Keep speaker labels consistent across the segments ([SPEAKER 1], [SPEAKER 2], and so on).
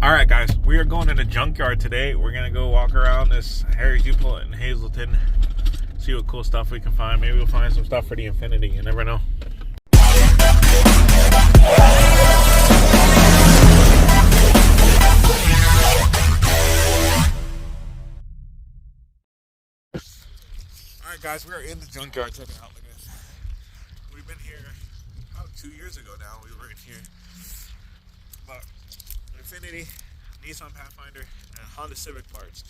[SPEAKER 1] Alright guys, we are going to the Junkyard today. We're going to go walk around this Harry Dupont in Hazleton. See what cool stuff we can find. Maybe we'll find some stuff for the Infinity. You never know. Alright guys, we are in the Junkyard. Check it out. Look at this. We've been here about 2 years ago now. We were in here. But Infinity, Nissan Pathfinder, and Honda Civic parts.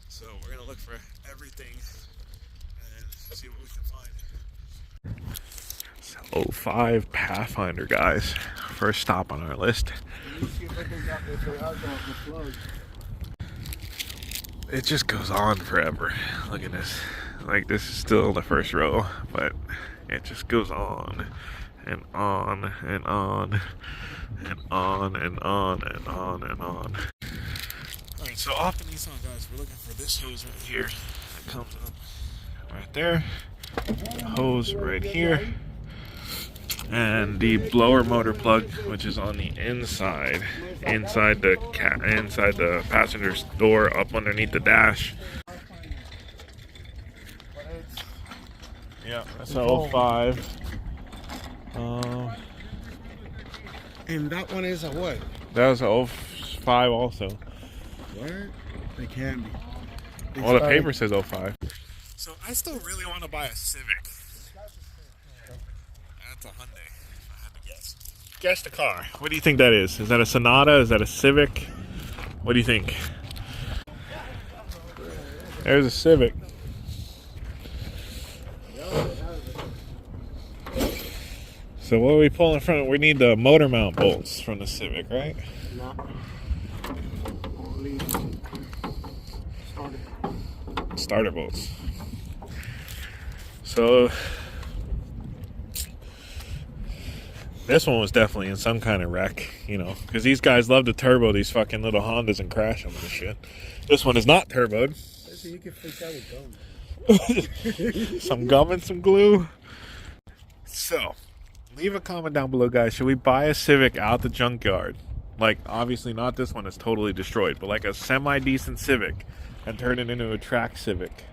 [SPEAKER 1] So we're gonna look for everything and see what we can find. So 05 Pathfinder, guys. First stop on our list. It just goes on forever. Look at this. Like, this is still the first row, but it just goes on and on and on and on and on and on and on. Alright, so off the Nissan, guys, we're looking for this hose right here. It comes up right there. Hose right here. And the blower motor plug, which is on the inside the passenger's door, up underneath the dash. Yeah, that's a 05.
[SPEAKER 2] And that one is a what?
[SPEAKER 1] That was a 05 also.
[SPEAKER 2] What? They can be.
[SPEAKER 1] Well, the paper says 05.
[SPEAKER 2] So I still really want to buy a Civic.
[SPEAKER 1] That's a Hyundai, if I had to guess. Guess the car. What do you think that is? Is that a Sonata? Is that a Civic? What do you think? There's a Civic. So what are we pulling from? We need the motor mount bolts from the Civic, right?
[SPEAKER 2] No.
[SPEAKER 1] Starter bolts. So this one was definitely in some kind of wreck, you know, because these guys love to turbo these fucking little Hondas and crash them and shit. This one is not turboed.
[SPEAKER 2] So you can fix that with gum.
[SPEAKER 1] Some gum and some glue. So leave a comment down below, guys. Should we buy a Civic out the Junkyard? Like, obviously not this one is totally destroyed, but like a semi-decent Civic and turn it into a track Civic.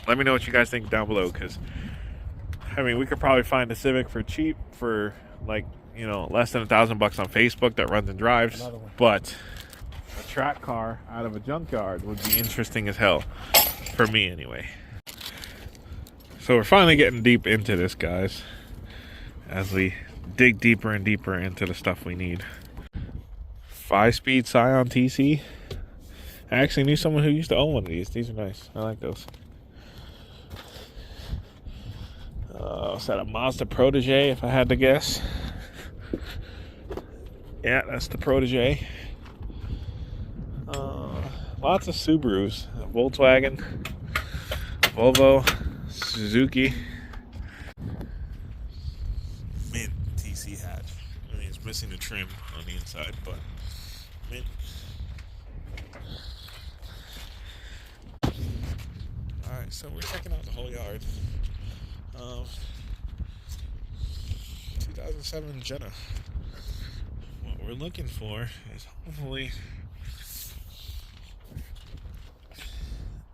[SPEAKER 1] Let me know what you guys think down below, because I mean, we could probably find a Civic for cheap, for like, you know, less than $1,000 on Facebook that runs and drives. But a track car out of a Junkyard would be interesting as hell, for me anyway. So we're finally getting deep into this, guys, as we dig deeper and deeper into the stuff we need. 5-speed Scion TC. I actually knew someone who used to own one of these. These are nice. I like those. Is that a Mazda Protege, if I had to guess? Yeah, that's the Protege. Lots of Subarus. Volkswagen, Volvo, Suzuki. Mint TC hatch. I mean, it's missing the trim on the inside, but mint. Alright, so we're checking out the whole yard. 2007 Jetta. What we're looking for is hopefully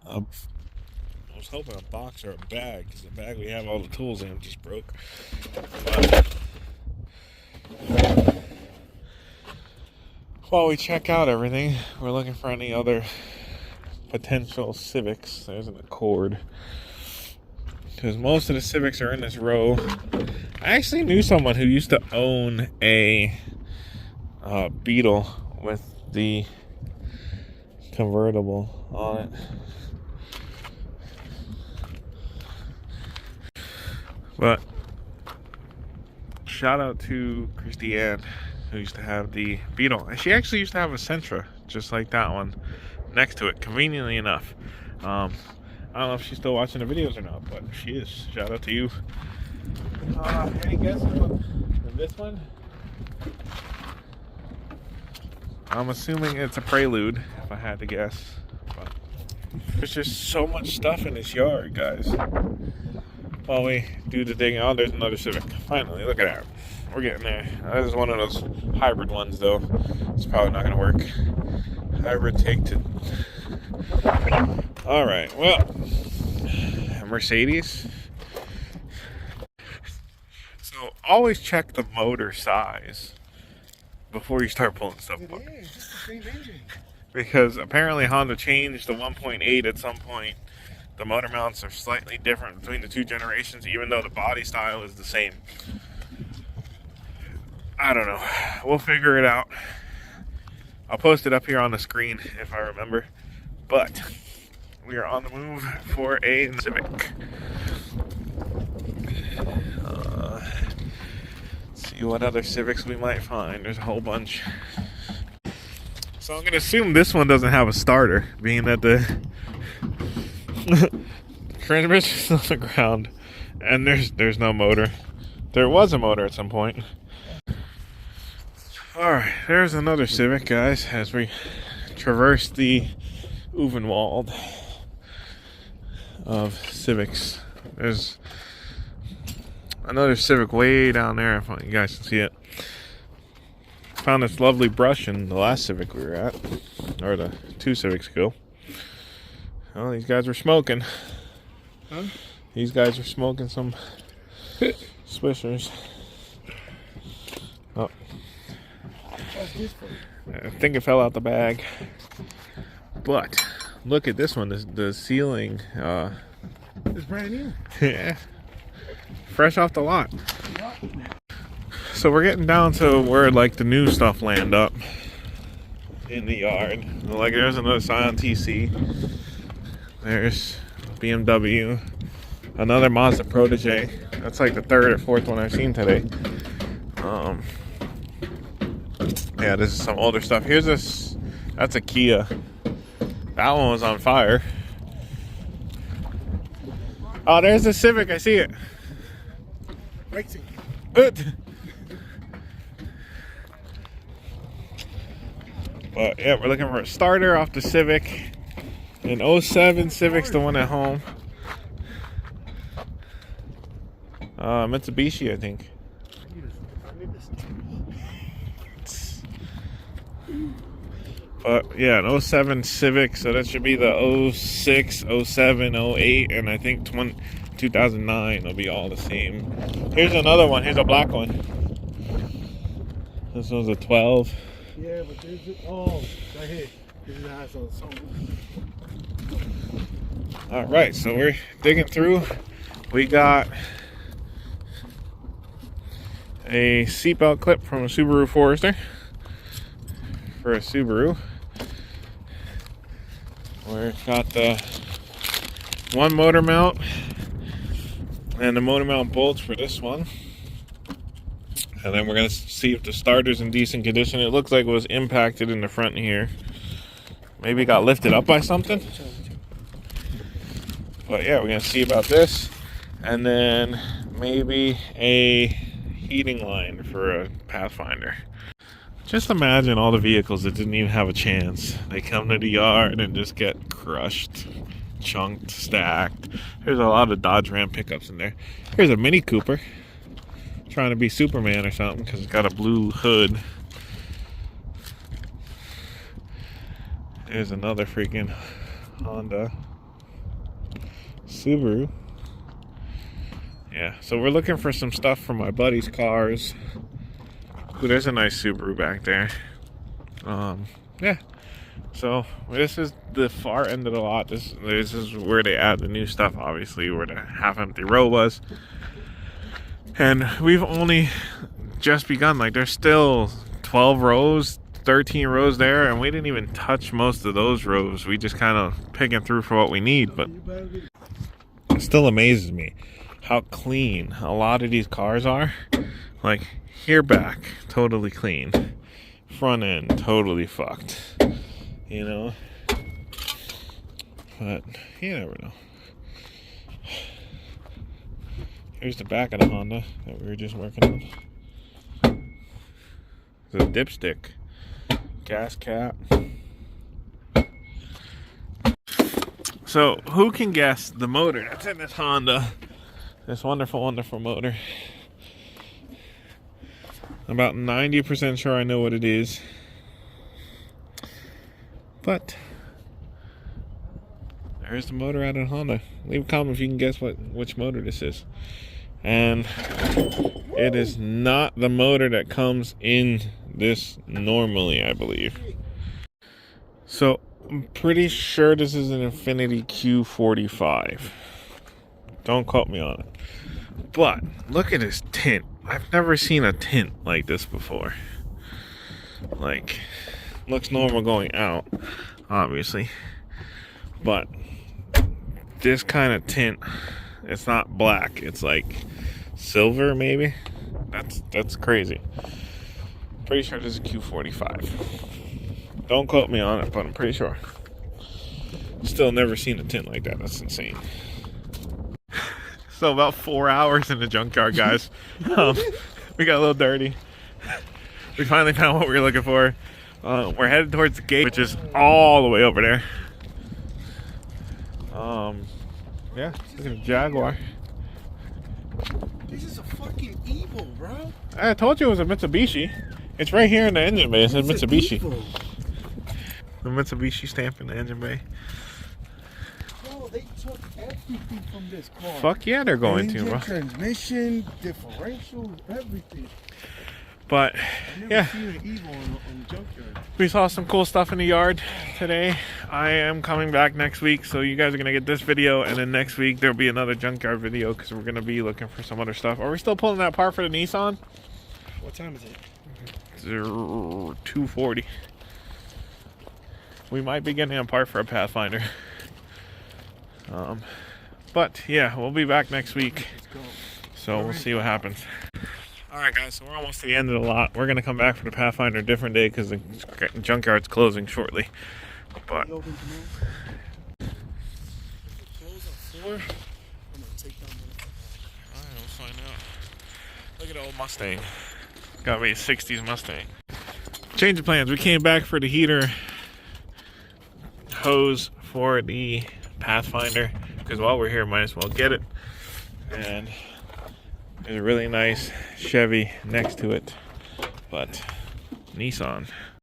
[SPEAKER 1] I was hoping a box or a bag, because the bag we have all the tools in just broke. But while we check out everything, we're looking for any other potential Civics. There's an Accord, because most of the Civics are in this row. I actually knew someone who used to own a Beetle with the convertible on it. But shout out to Christiane, who used to have the Beetle. And she actually used to have a Sentra, just like that one, next to it, conveniently enough. I don't know if she's still watching the videos or not, but if she is, shout out to you. Any guesses on this one? I'm assuming it's a Prelude, if I had to guess. But there's just so much stuff in this yard, guys. While we do the thing, oh, there's another Civic. Finally, look at that. We're getting there. That is one of those hybrid ones though. It's probably not gonna work. Hybrid take to. All right, well, Mercedes. So always check the motor size before you start pulling stuff apart.
[SPEAKER 2] It is. It's the same engine.
[SPEAKER 1] Because apparently Honda changed the 1.8 at some point. The motor mounts are slightly different between the two generations, even though the body style is the same. I don't know. We'll figure it out. I'll post it up here on the screen if I remember. But we are on the move for a Civic. Let's see what other Civics we might find. There's a whole bunch. So I'm going to assume this one doesn't have a starter, being that the transmission's on the ground and there's no motor. There was a motor at some point. Alright, there's another Civic, guys, as we traverse the Ovenwald of Civics. There's another Civic way down there, if you guys can see it. Found this lovely brush in the last Civic we were at, or the 2 Civics ago. Oh, these guys were smoking.
[SPEAKER 2] Huh?
[SPEAKER 1] These guys are smoking some Swishers. Oh.
[SPEAKER 2] What's this for?
[SPEAKER 1] I think it fell out the bag. But look at this one. The ceiling.
[SPEAKER 2] It's brand new.
[SPEAKER 1] Yeah. Fresh off the lot. So we're getting down to where like the new stuff land up in the yard. Like there's another Scion TC. There's BMW. Another Mazda Protege. That's like the 3rd or 4th one I've seen today. Yeah, this is some older stuff. Here's this. That's a Kia. That one was on fire. Oh, there's the Civic. I see it.
[SPEAKER 2] Racing.
[SPEAKER 1] But yeah, we're looking for a starter off the Civic. An 07 Civic's the one at home. Mitsubishi, I think. But yeah, an 07 Civic, so that should be the 06, 07, 08, and I think 2009 will be all the same. Here's another one. Here's a black one. This one's a 12.
[SPEAKER 2] Yeah, but there's right here. This is has some.
[SPEAKER 1] All right, so we're digging through. We got a seatbelt clip from a Subaru Forester for a Subaru. We've got the one motor mount and the motor mount bolts for this one. And then we're going to see if the starter's in decent condition. It looks like it was impacted in the front here. Maybe it got lifted up by something. But yeah, we're going to see about this. And then maybe a heating line for a Pathfinder. Just imagine all the vehicles that didn't even have a chance. They come to the yard and just get crushed, chunked, stacked. There's a lot of Dodge Ram pickups in there. Here's a Mini Cooper. Trying to be Superman or something because it's got a blue hood. There's another freaking Honda. Subaru. Yeah, so we're looking for some stuff from my buddy's cars. Ooh, there's a nice Subaru back there. Yeah. So this is the far end of the lot. This is where they add the new stuff, obviously, where the half-empty row was. And we've only just begun. Like, there's still 12 rows, 13 rows there, and we didn't even touch most of those rows. We just kind of picking through for what we need, but it still amazes me how clean a lot of these cars are. Like, here back, totally clean. Front end, totally fucked. You know? But you never know. Here's the back of the Honda that we were just working on. The dipstick. Gas cap. So, who can guess the motor that's in this Honda? This wonderful, wonderful motor. About 90% sure I know what it is. But there's the motor out of Honda. Leave a comment if you can guess which motor this is. And it is not the motor that comes in this normally, I believe. So I'm pretty sure this is an Infiniti Q45. Don't quote me on it. But look at this tint. I've never seen a tint like this before. Like, looks normal going out, obviously. But this kind of tint, it's not black. It's like silver, maybe. That's crazy. Pretty sure this is a Q45. Don't quote me on it, but I'm pretty sure. Still never seen a tint like that. That's insane. So about 4 hours in the junkyard, guys. We got a little dirty. We finally found what we were looking for. We're headed towards the gate, which is all the way over there. Yeah, look at the Jaguar.
[SPEAKER 2] This is a fucking Evo, bro.
[SPEAKER 1] I told you it was a Mitsubishi. It's right here in the engine bay. It says Mitsubishi. The Mitsubishi stamp in the engine bay.
[SPEAKER 2] Bro, they took everything from this car.
[SPEAKER 1] Fuck yeah, they're going to, bro.
[SPEAKER 2] Transmission, differential, everything.
[SPEAKER 1] But yeah,
[SPEAKER 2] I've never seen an Evo on the junkyard.
[SPEAKER 1] we saw some cool stuff in the yard today. I am coming back next week, so you guys are gonna get this video, and then next week there'll be another junkyard video because we're gonna be looking for some other stuff. Are we still pulling that part for the Nissan?
[SPEAKER 2] What time is it?
[SPEAKER 1] 2:40. We might be getting a part for a Pathfinder. But yeah, we'll be back next week.
[SPEAKER 2] Let's go.
[SPEAKER 1] So we'll see what happens. Alright guys, so we're almost to the end of the lot. We're going to come back for the Pathfinder a different day because the junkyard's closing shortly. But
[SPEAKER 2] Close at 4. I'm gonna take that motherfucker.
[SPEAKER 1] alright, we'll find out. Look at the old Mustang. Got me a 60s Mustang. Change of plans. We came back for the heater hose for the Pathfinder because while we're here, might as well get it. And there's a really nice Chevy next to it, but Nissan.